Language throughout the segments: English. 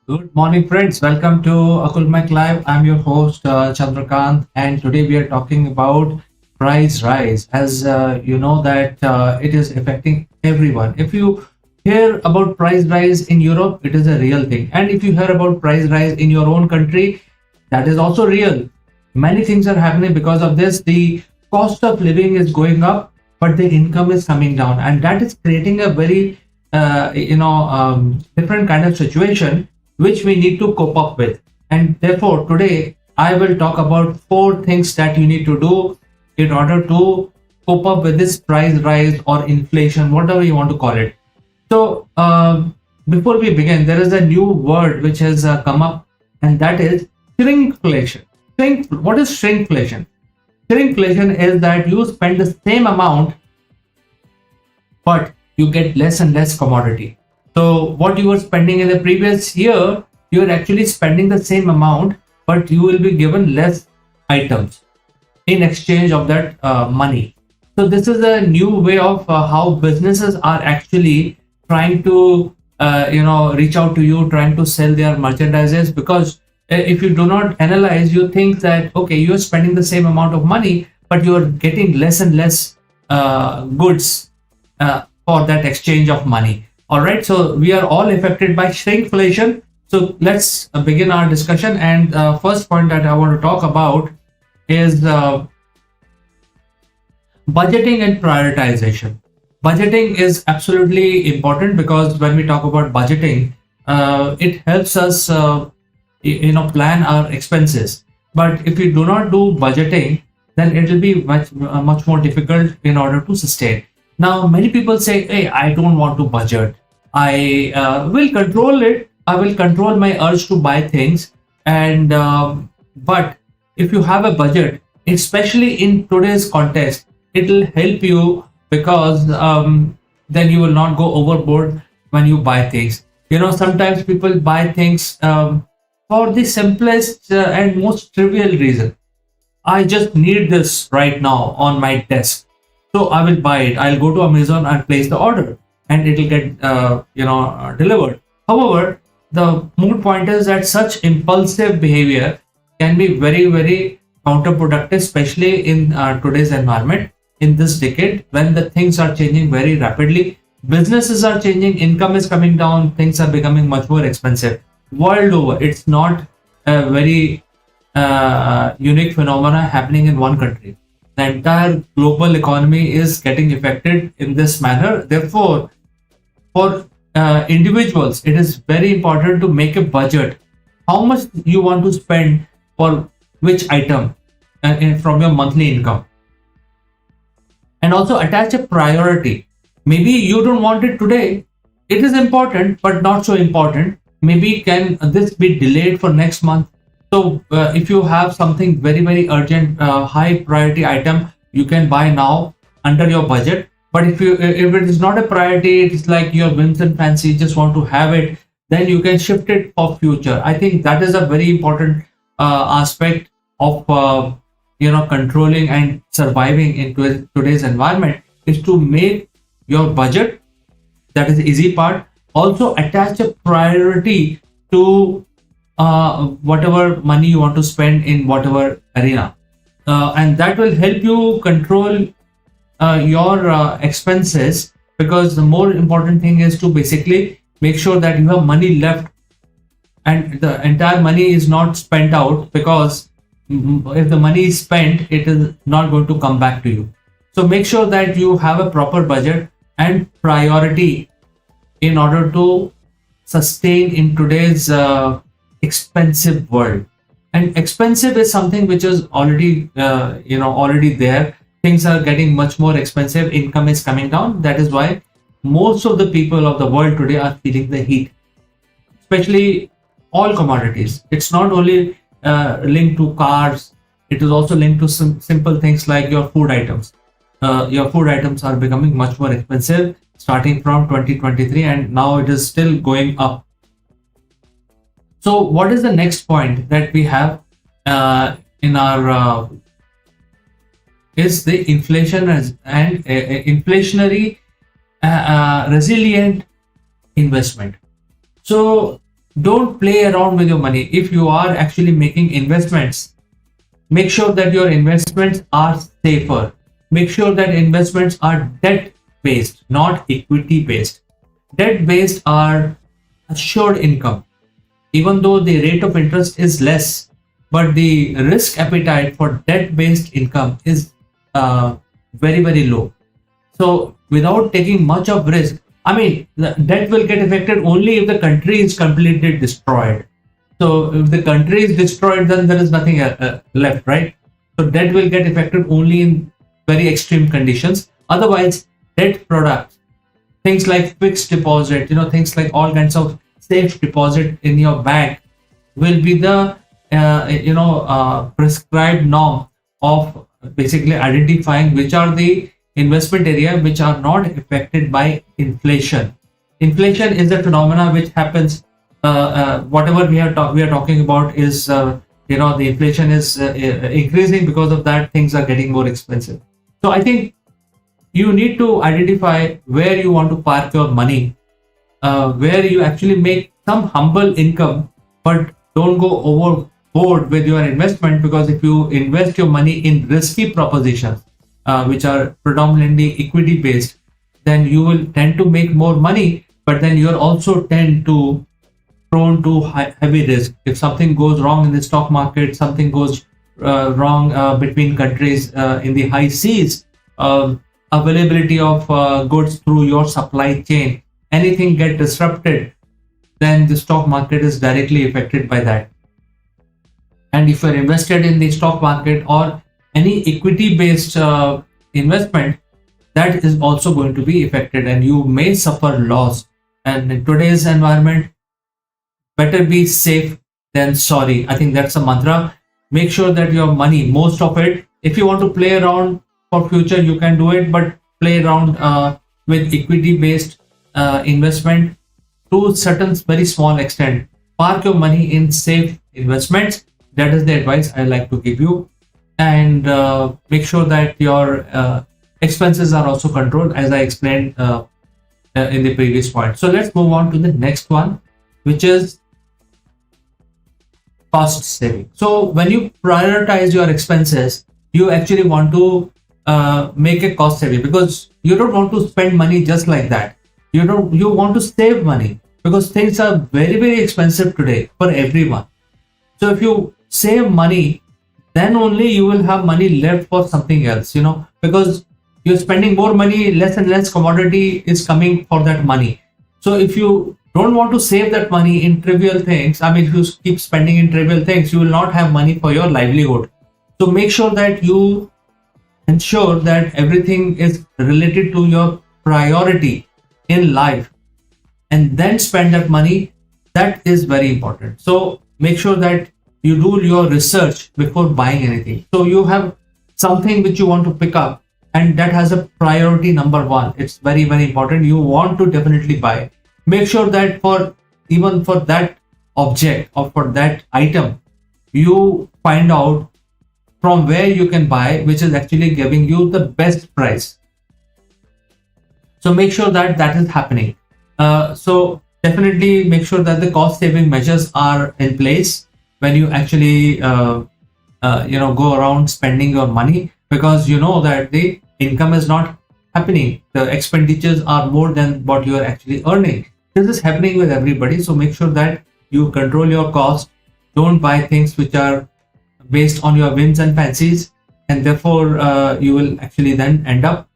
Good morning, friends. Welcome to Akulmach Live. I'm your host, Chandrakant, and today we are talking about price rise. As you know that it is affecting everyone. If you hear about price rise in Europe, it is a real thing. And if you hear about price rise in your own country, that is also real. Many things are happening because of this. The cost of living is going up, but the income is coming down, and that is creating a very different kind of situation which we need to cope up with. And therefore, today I will talk about four things that you need to do in order to cope up with this price rise or inflation, whatever you want to call it. So, before we begin, there is a new word which has come up, and that is shrinkflation. What is shrinkflation? Shrinkflation is that you spend the same amount, but you get less and less commodity. So what you were spending in the previous year, you are actually spending the same amount, but you will be given less items in exchange of that money. So this is a new way of how businesses are actually trying to, reach out to you, trying to sell their merchandises. Because if you do not analyze, you think that okay, you are spending the same amount of money, but you are getting less and less goods for that exchange of money. All right, so we are all affected by shrinkflation. So let's begin our discussion. And first point that I want to talk about is budgeting and prioritization. Budgeting is absolutely important because when we talk about budgeting, it helps us, plan our expenses. But if you do not do budgeting, then it will be much more difficult in order to sustain. Now, many people say, hey, I don't want to budget. I will control it. I will control my urge to buy things. And but if you have a budget, especially in today's context, it will help you because then you will not go overboard when you buy things. Sometimes people buy things for the simplest and most trivial reason. I just need this right now on my desk. So I will buy it. I'll go to Amazon and place the order, and it will get delivered. However, the moot point is that such impulsive behavior can be very, very counterproductive, especially in today's environment, in this decade when the things are changing very rapidly. Businesses are changing, income is coming down, things are becoming much more expensive world over. It's not a very unique phenomena happening in one country. The entire global economy is getting affected in this manner. Therefore, for individuals, it is very important to make a budget. How much you want to spend for which item from your monthly income, and also attach a priority. Maybe you don't want it today. It is important, but not so important. Maybe can this be delayed for next month? So if you have something very, very urgent, high priority item, you can buy now under your budget. But if it is not a priority, it's like your whims and fancy, just want to have it, then you can shift it for future. I think that is a very important aspect of controlling and surviving in today's environment, is to make your budget. That is the easy part. Also attach a priority to whatever money you want to spend in whatever arena, and that will help you control your expenses, because the more important thing is to basically make sure that you have money left and the entire money is not spent out, because if the money is spent, it is not going to come back to you. So make sure that you have a proper budget and priority in order to sustain in today's expensive world. And expensive is something which is already already there. Things are getting much more expensive, income is coming down. That is why most of the people of the world today are feeling the heat, especially all commodities. It's not only linked to cars, it is also linked to some simple things like your food items. Your food items are becoming much more expensive starting from 2023, and now it is still going up. So what is the next point that we have in our is the inflation and inflationary resilient investment. So Don't play around with your money. If you are actually making investments, make sure that your investments are safer. Make sure that investments are debt based, not equity based. Debt based are assured income, even though the rate of interest is less, but the risk appetite for debt based income is very, very low. So without taking much of risk, I mean, the debt will get affected only if the country is completely destroyed. So if the country is destroyed, then there is nothing left, right? So debt will get affected only in very extreme conditions. Otherwise, debt products, things like fixed deposit, things like all kinds of safe deposit in your bank will be the prescribed norm of basically identifying which are the investment area which are not affected by inflation. Inflation is a phenomena which happens. Whatever we are talking about is the inflation is increasing. Because of that, things are getting more expensive. So I think you need to identify where you want to park your money, where you actually make some humble income, but don't go overboard with your investment. Because if you invest your money in risky propositions, which are predominantly equity based, then you will tend to make more money, but then you'll also tend to prone to heavy risk. If something goes wrong in the stock market, something goes wrong between countries in the high seas, availability of goods through your supply chain, anything get disrupted, then the stock market is directly affected by that. And if you're invested in the stock market or any equity based investment, that is also going to be affected and you may suffer loss. And in today's environment, better be safe than sorry. I think that's a mantra. Make sure that your money, most of it, if you want to play around for future, you can do it, but play around with equity based investment to certain very small extent. Park your money in safe investments. That is the advice I like to give you. And make sure that your expenses are also controlled, as I explained in the previous point. So let's move on to the next one, which is cost saving. So when you prioritize your expenses, you actually want to make a cost saving, because you don't want to spend money just like that. You want to save money, because things are very, very expensive today for everyone. So if you save money, then only you will have money left for something else, because you're spending more money, less and less commodity is coming for that money. So if you don't want to save that money in trivial things, I mean, if you keep spending in trivial things, you will not have money for your livelihood. So make sure that you ensure that everything is related to your priority in life, and then spend that money. That is very important. So make sure that you do your research before buying anything. So you have something which you want to pick up, and that has a priority number one. It's very, very important. You want to definitely buy. Make sure that even for that object or for that item, you find out from where you can buy, which is actually giving you the best price. So make sure that is happening. So definitely make sure that the cost saving measures are in place when you actually go around spending your money, because you know that the income is not happening. The expenditures are more than what you are actually earning. This is happening with everybody. So make sure that you control your cost. Don't buy things which are based on your whims and fancies, and therefore you will actually then end up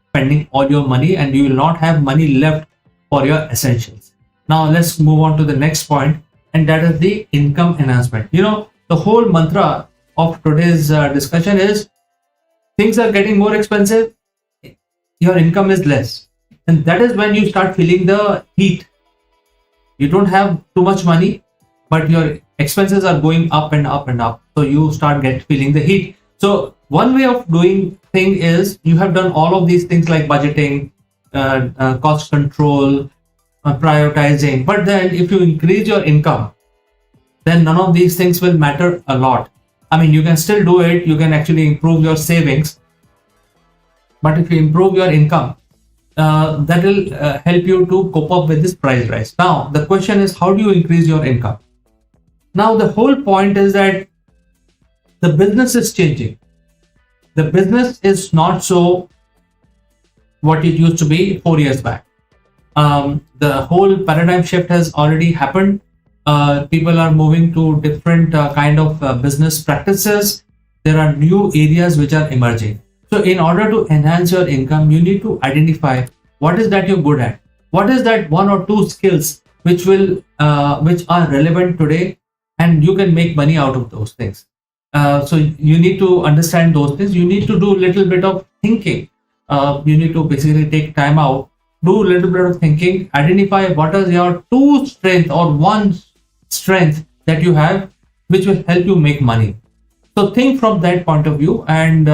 spending all your money and you will not have money left for your essentials. Now let's move on to the next point, and that is the income enhancement. The whole mantra of today's discussion is things are getting more expensive, your income is less, and that is when you start feeling the heat. You don't have too much money, but your expenses are going up and up and up, so you start feeling the heat. So one way of doing thing is, you have done all of these things like budgeting, cost control, prioritizing, but then if you increase your income, then none of these things will matter a lot. I mean, you can still do it, you can actually improve your savings, but if you improve your income, that will help you to cope up with this price rise. Now, the question is, how do you increase your income? Now, the whole point is that the business is changing. The business is not so what it used to be 4 years back. The whole paradigm shift has already happened. People are moving to different kind of business practices. There are new areas which are emerging. So in order to enhance your income, you need to identify what is that you're good at. What is that one or two skills which are relevant today, and you can make money out of those things. So you need to understand those things. You need to do a little bit of thinking. You need to basically take time out, do a little bit of thinking, identify what is your two strength or one strength that you have, which will help you make money. So think from that point of view. And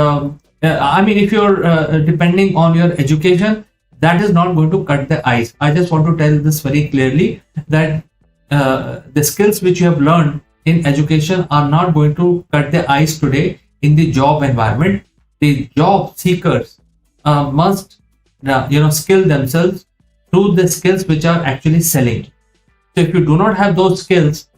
I mean, if you're depending on your education, that is not going to cut the ice. I just want to tell this very clearly, that the skills which you have learned in education are not going to cut the ice today in the job environment. The job seekers must skill themselves through the skills which are actually selling. So if you do not have those skills,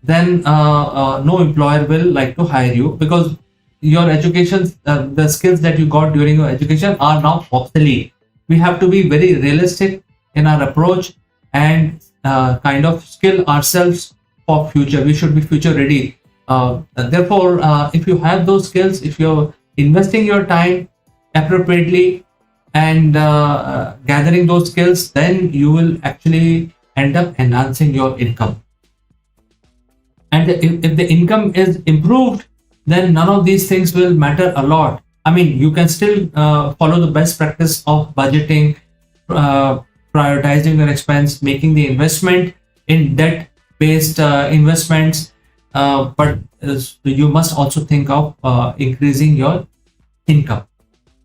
then no employer will like to hire you, because your education, the skills that you got during your education are now obsolete. We have to be very realistic in our approach and kind of skill ourselves for future. We should be future ready. Therefore, if you have those skills, if you're investing your time appropriately and gathering those skills, then you will actually end up enhancing your income. And if the income is improved, then none of these things will matter a lot. I mean, you can still follow the best practice of budgeting, prioritizing your expense, making the investment in debt-based investments, but you must also think of increasing your income.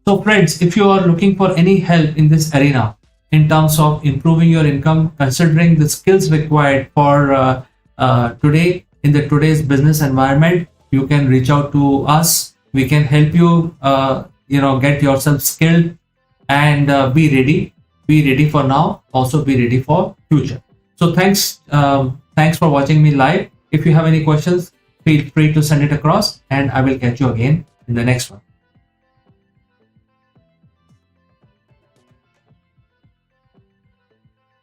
So friends, if you are looking for any help in this arena in terms of improving your income, considering the skills required for today in the today's business environment, you can reach out to us. We can help you, get yourself skilled and be ready. Be ready for now. Also be ready for future. So thanks for watching me live. If you have any questions, feel free to send it across, and I will catch you again in the next one.